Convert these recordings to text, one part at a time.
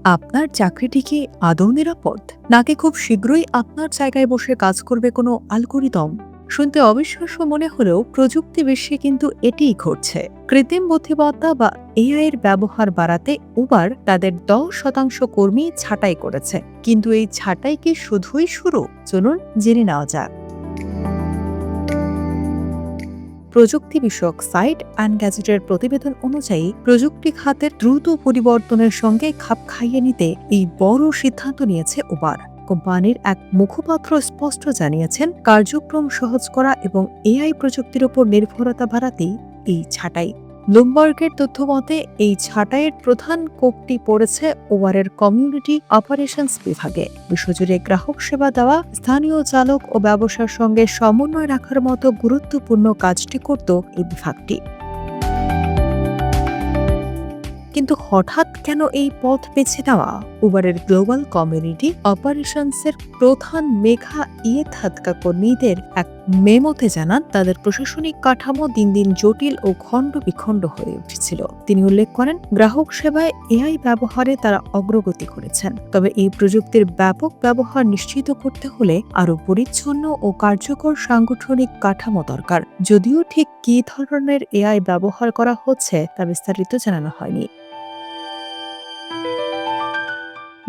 আপনার চাকরিটি কি আদৌ নিরাপদ, নাকি খুব শীঘ্রই আপনার জায়গায় বসে কাজ করবে কোনো অ্যালগরিদম? শুনতে অবিশ্বাস্য মনে হলেও প্রযুক্তি বিশ্বে কিন্তু এটিই ঘটছে। কৃত্রিম বুদ্ধিমত্তা বা এআই এর ব্যবহার বাড়াতে উবার তাদের 10% কর্মী ছাঁটাই করেছে। কিন্তু এই ছাঁটাই কি শুধুই শুরু? চলুন জেনে নেওয়া যাক। প্রযুক্তি বিষয়ক সাইট অ্যান্ড গ্যাজেটের প্রতিবেদন অনুযায়ী প্রযুক্তি খাতের দ্রুত পরিবর্তনের সঙ্গে খাপ খাইয়ে নিতে এই বড় সিদ্ধান্ত নিয়েছে উবার। কোম্পানির এক মুখপাত্র স্পষ্ট জানিয়েছেন, কার্যক্রম সহজ করা এবং এআই প্রযুক্তির উপর নির্ভরতা বাড়াতেই এই ছাঁটাই। ব্লুমবার্গের তথ্য মতে এই ছাঁটাইয়ের প্রধান কোপটি পড়েছে উবারের কমিউনিটি অপারেশনস বিভাগে। বিশ্বজুড়ে গ্রাহক সেবা দেওয়া, স্থানীয় চালক ও ব্যবসার সঙ্গে সমন্বয় রাখার মতো গুরুত্বপূর্ণ কাজটি করত এই বিভাগটি। কিন্তু হঠাৎ কেন এই পথ বেছে নেওয়া? উবারের গ্লোবাল কমিউনিটি অপারেশনসের প্রধান মেঘা ইয়েথাতকা কর্মীদের এক মেমোতে জানান, তাদের প্রশাসনিক কাঠামো দিন দিন জটিল ও খণ্ড বিখণ্ড হয়ে উঠেছিল। তিনি উল্লেখ করেন, গ্রাহক সেবায় এআই ব্যবহারে তারা অগ্রগতি করেছেন, তবে এই প্রযুক্তির ব্যাপক ব্যবহার নিশ্চিত করতে হলে আরও পরিচ্ছন্ন ও কার্যকর সাংগঠনিক কাঠামো দরকার। যদিও ঠিক কী ধরনের এআই ব্যবহার করা হচ্ছে তা বিস্তারিত জানানো হয়নি।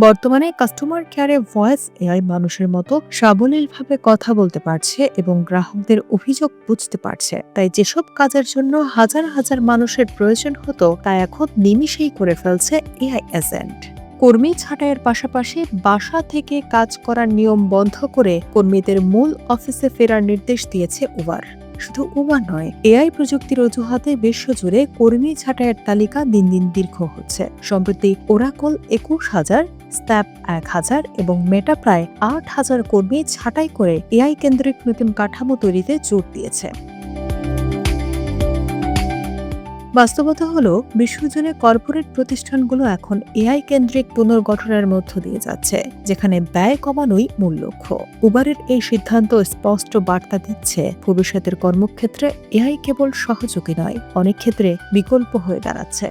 বর্তমানে কাস্টমার কেয়ারে ভয়েস এআই মানুষের মতো সাবলীলভাবে কথা বলতে পারছে এবং গ্রাহকদের অভিযোগ বুঝতে পারছে। তাই যেসব কাজের জন্য হাজার হাজার মানুষের প্রয়োজন হতো তা এখন নিমিষেই করে ফেলছে এআই এজেন্ট। কর্মী ছাঁটাইয়ের পাশাপাশি বাসা থেকে কাজ করার নিয়ম বন্ধ করে কর্মীদের মূল অফিসে ফেরার নির্দেশ দিয়েছে উবার। শুধু উবার নয়, এআই প্রযুক্তির অজুহাতে বিশ্বজুড়ে কর্মী ছাঁটাইয়ের তালিকা দিন দিন দীর্ঘ হচ্ছে। সম্প্রতি ওরাকল 21,000, স্ন্যাপ 1,000 এবং মেটা প্রায় 8,000 কর্মী ছাঁটাই করে এআই কেন্দ্রিক নতুন কাঠামো তৈরিতে জোর দিয়েছে। বাস্তবতা হলো, বিশ্বজুড়ে কর্পোরেট প্রতিষ্ঠানগুলো এখন এআই কেন্দ্রিক পুনর্গঠনের মধ্য দিয়ে যাচ্ছে, যেখানে ব্যয় কমানোই মূল লক্ষ্য। উবারের এই সিদ্ধান্ত স্পষ্ট বার্তা দিচ্ছে, ভবিষ্যতের কর্মক্ষেত্রে এআই কেবল সহযোগী নয়, অনেক ক্ষেত্রে বিকল্প হয়ে দাঁড়াচ্ছে।